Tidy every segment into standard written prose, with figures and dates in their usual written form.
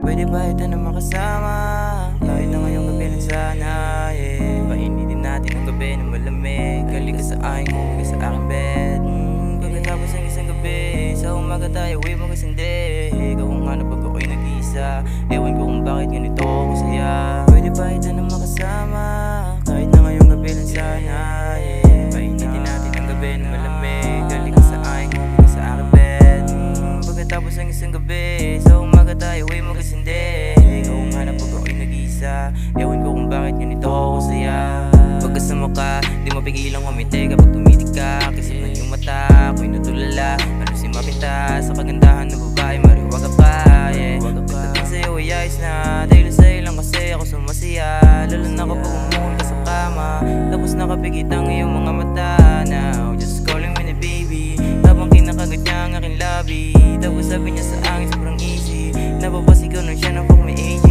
Pwede ba ito na makasama? Kahit na ngayong gabi lang sana, yeah. Painitin natin ang gabi na malamig. Halika sa aking kung sa aking bed. Pagkatapos ng isang gabi, sa umaga tayo ay magkasindi. Ikaw ang hanap pag ako'y nag-isa. Ewan ko kung bakit ganito ako saya. Pwede ba ito na makasama? Kahit na ngayong gabi lang sana, yeah. Painitin natin ang gabi na malamig. Halika sa aking kung sa aking bed. Pagkatapos ng isang gabi, sa umaga tayo ay magkasindi. Ikaw ang hanap pag ako'y nag-isa. Ewan ko kung bakit ganito ako saya. Pagkasama ka, di mapigilang umiti kapag tumitig ka. Kisip ng iyong mata, ako'y natulala. Halos si mapinta sa kagandahan ng babae, mariwag ka pa, yeah. Pagdating sa'yo ay ayos na, dahil sa'yo lang kasi ako sumasaya. Lalo na kapag umuhon ka sa kama, tapos nakapikit ang iyong mga mata. Now, just calling me na baby, habang kinakagat niya ang aking labi. Tapos sabi niya sa akin sobrang easy, napapasigaw na siya ng fuck me AG,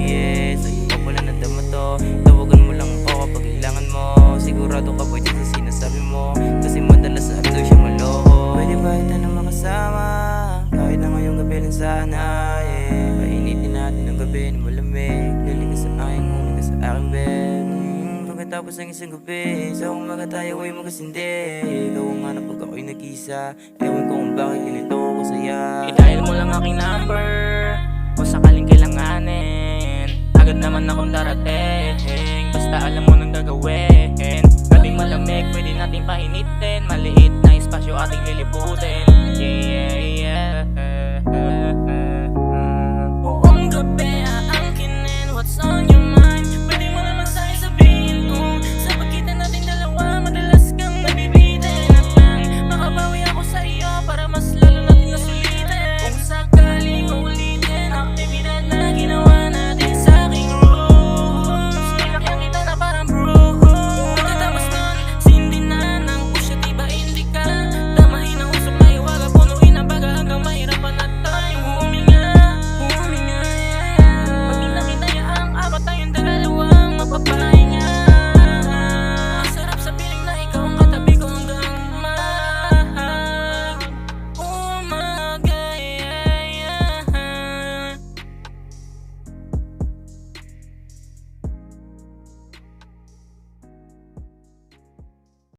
yeah. Sa'yo pa pala nadama to, tawagan mo lang ako kapag kailangan mo. Sigurado ka ba dyan sa sinasabi mo, kasi madalas sa ato siya maloko. Pwede ba ito na makasama? Kahit na ngayong gabi lang sana, yeah. Painitin natin ang gabi na malamig. Galing ka sa aking ngunit ka sa aking bed. Pagkatapos ng isang gabi, sa umaga tayo ay magkasindi. Ikaw ang hanap pag ako'y nag-isa. Ewan ko kung bakit ganito ako saya. I-dial mo lang aking number kung sakaling kailanganin. Agad naman akong darating, basta alam mo nang gagawin. Gabing malamig, pwede natin painitin. Maliit na espasyo ating lilibutin. Yeah, yeah, yeah.